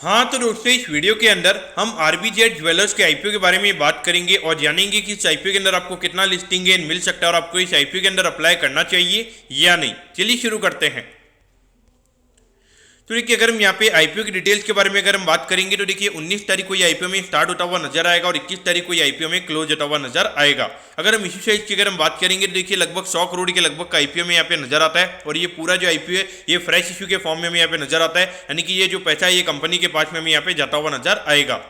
हाँ तो दोस्तों इस वीडियो के अंदर हम आरबीजेड ज्वेलर्स के आईपीओ के बारे में बात करेंगे और जानेंगे कि इस आईपीओ के अंदर आपको कितना लिस्टिंग गेन मिल सकता है और आपको इस आईपीओ के अंदर अप्लाई करना चाहिए या नहीं। चलिए शुरू करते हैं। तो देखिए अगर हम यहाँ पे आईपीओ की डिटेल्स के बारे में अगर हम बात करेंगे तो देखिए 19 तारीख को ये आईपीओ में स्टार्ट होता हुआ नजर आएगा और 21 तारीख को ये आईपीओ में क्लोज होता हुआ नजर आएगा। अगर हम इश्यू साइज की अगर हम बात करेंगे तो देखिए लगभग 100 करोड़ के लगभग का आईपीओ में यहाँ पे नजर आता है और ये पूरा जो आईपीओ है ये फ्रेश इश्यू के फॉर्म में हमें यहाँ पे नजर आता है, यानी कि ये जो पैसा है ये कंपनी के पास में हमें यहाँ पे जाता हुआ नजर आएगा।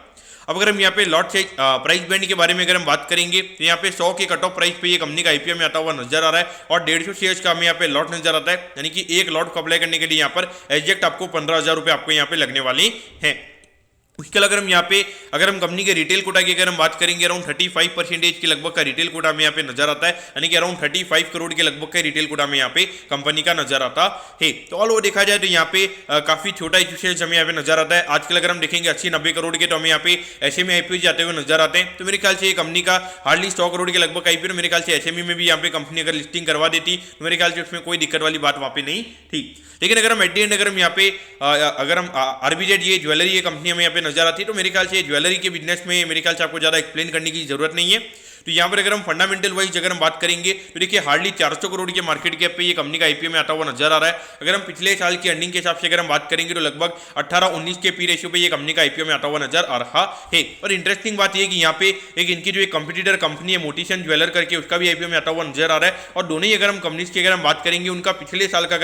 अब अगर हम यहाँ पे लॉट साइज प्राइस बैंड के बारे में अगर हम बात करेंगे तो यहाँ पे 100 के कट ऑफ प्राइस पे ये कंपनी का आईपीओ में आता हुआ नजर आ रहा है और 150 शेयर्स का हमें यहाँ पे लॉट नजर आता है, यानी कि एक लॉट को अप्लाई करने के लिए यहाँ पर एग्जैक्ट आपको 15,000 रुपये आपको यहाँ पे लगने वाले हैं। उसके अलावा अगर हम कंपनी के रिटेल कोटा की अगर हम बात करेंगे अराउंड 35% के लगभग का रिटेल कोटा में यहाँ पे नजर आता है, यानी कि अराउंड 35 करोड़ के लगभग का रिटेल कोटा में यहाँ पे कंपनी का नजर आता है। तो ऑल ओवर देखा जाए तो यहाँ पे काफी छोटा इश्यूएंस हमें यहाँ पे नजर आता है। आजकल अगर हम देखेंगे 80-90 करोड़ के तो हमें यहाँ पे एसएमई आईपीओ जाते हुए नजर आते हैं। तो मेरे ख्याल से ये कंपनी का हार्डली 100 करोड़ के लगभग आईपीओ, मेरे ख्याल से एसएमई में भी यहाँ पे कंपनी अगर लिस्टिंग करवा देती तो मेरे ख्याल से उसमें कोई दिक्कत वाली बात वहाँ पे नहीं थी। लेकिन अगर हम एट द एंड अगर हम यहाँ पे अगर हम आरबीजेड ये ज्वेलरी ये कंपनी हमें यहाँ पे नजर आती है तो मेरे ख्याल से ज्वेलरी के बिजनेस में मेरे ख्याल से आपको ज़्यादा एक्सप्लेन करने की जरूरत नहीं है। तो यहाँ पर अगर हम फंडामेंटल वाइज अगर हम बात करेंगे तो देखिए हार्डली 400 करोड़ के मार्केट कैप पे ये कंपनी का आईपीओ में आता हुआ नजर आ रहा है। अगर हम पिछले साल की अर्निंग के हिसाब से अगर हम बात करेंगे तो लगभग 18-19 के पी रेशियो पे ये कंपनी का आईपीओ में आता हुआ नजर आ रहा है। और इंटरेस्टिंग बात ये कि यहाँ पे एक इनकी जो एक कंपटीटर कंपनी है मोटिशन ज्वेलर करके, उसका भी आईपीओ में आता हुआ नजर आ रहा है। और दोनों ही अगर हम कंपनीज की अगर हम बात करेंगे उनका पिछले साल का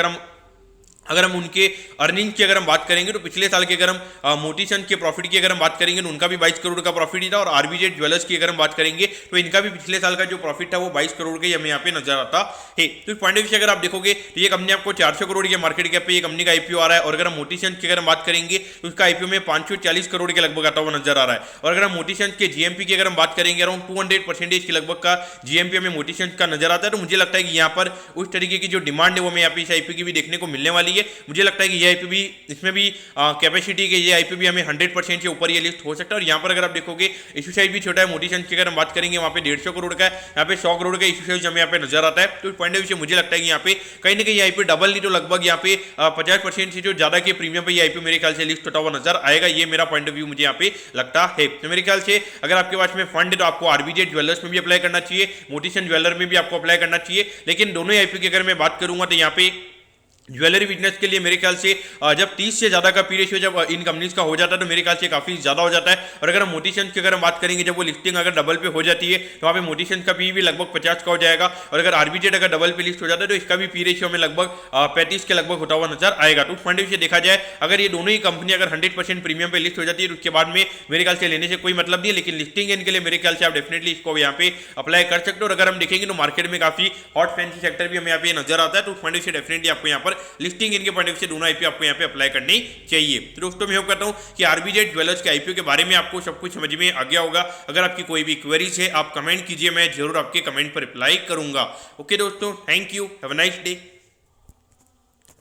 अगर हम उनके अर्निंग की अगर हम बात करेंगे तो पिछले साल के अगर हम मोटिशन के प्रॉफिट की अगर हम बात करेंगे तो उनका भी 22 करोड़ का प्रॉफिट ही था और आरबीजेड ज्वेलर्स की अगर हम बात करेंगे तो इनका भी पिछले साल का जो प्रॉफिट था वो 22 करोड़ के हमें यहाँ पे नजर आता है। तो इस पॉइंट ऑफ व्यू से अगर आप देखोगे तो ये कंपनी आपको 400 करोड़ के मार्केट कैप पे ये कंपनी का आईपीओ आ रहा है। और अगर हम मोटिशन की अगर हम बात करेंगे तो उसका आईपीओ में 540 करोड़ के लगभग आता हुआ नजर आ रहा है। और अगर हम मोटिशन के जीएमपी की अगर हम बात करेंगे अराउंड 200% के लगभग का जीएमपी हमें मोटिशन का नजर आता है। तो मुझे लगता है कि यहाँ पर उस तरीके की जो डिमांड है वो हमें यहाँ पे इस आईपीओ की भी देखने को मिलने वाली है। मुझे लगता है कि ये आईपी भी इसमें भी कैपेसिटी के ये आईपी भी हमें 100% से ऊपर ये लिस्ट हो सकता है। और यहाँ पर अगर आप देखोगे इशू साइज भी छोटा है, मोटिशन की अगर हम बात करेंगे वहाँ पे 150 करोड़ का है, यहाँ पे 100 करोड़ का इशू साइज हमें यहाँ पे नजर आता है। तो इस पॉइंट ऑफ व्यू से मुझे लगता है कि यहाँ पे कहीं ना कहीं आईपी डबल नहीं तो लगभग यहाँ पे 50% से जो ज्यादा के प्रीमियम पे ये आईपी मेरे ख्याल से लिस्ट होता हुआ नजर आएगा। ये मेरा पॉइंट ऑफ व्यू मुझे यहाँ पे लगता है। तो मेरे ख्याल से अगर आपके पास में फंड है तो आपको आरबीजेड ज्वेलर्स में भी अप्लाई करना चाहिए, मोटिशन ज्वेलर में भी आपको अप्लाई करना चाहिए। लेकिन दोनों आईपी की अगर मैं बात करूंगा तो यहाँ पे ज्वेलरी बिजनेस के लिए मेरे ख्याल से जब 30 से ज़्यादा का पी रेशियो जब इन कंपनीज का हो जाता है तो मेरे ख्याल से काफ़ी ज़्यादा हो जाता है। और अगर हम मोटिशन की अगर हम बात करेंगे जब वो लिस्टिंग अगर डबल पे हो जाती है तो वहाँ पे मोटिशन का पी भी लगभग 50 का हो जाएगा। और अगर आरबीजेड अगर डबल पे लिस्ट हो जाता है तो इसका भी पी रेशियो में लगभग 35 के लगभग होता हुआ नजर आएगा। तो उस पॉइंट से देखा जाए अगर ये दोनों ही कंपनी अगर 100% प्रीमियम पे लिस्ट हो जाती है तो उसके बाद में मेरे ख्याल से लेने से कोई मतलब नहीं है। लेकिन लिस्टिंग इनके लिए मेरे ख्याल से आप डेफिनेटली इसको यहाँ पे अप्लाई कर सकते हो। और अगर हम देखेंगे तो मार्केट में काफ़ी हॉट फैंसी सेक्टर भी हमें यहाँ पे नजर आता है। तो उस पॉइंट से डेफिनेटली आपको यहाँ पर लिस्टिंग इनके से दोनों आईपीओ आपको यहाँ पे अप्लाई करनी चाहिए। तो दोस्तों मैं होप करता हूँ कि आरबीजेड ज्वेलर्स के आईपीओ के बारे में आपको सब कुछ समझ में आ गया होगा। अगर आपकी कोई भी क्वेरीज है आप कमेंट कीजिए, मैं जरूर आपके कमेंट पर रिप्लाई करूंगा। ओके दोस्तों, thank you, have a nice day.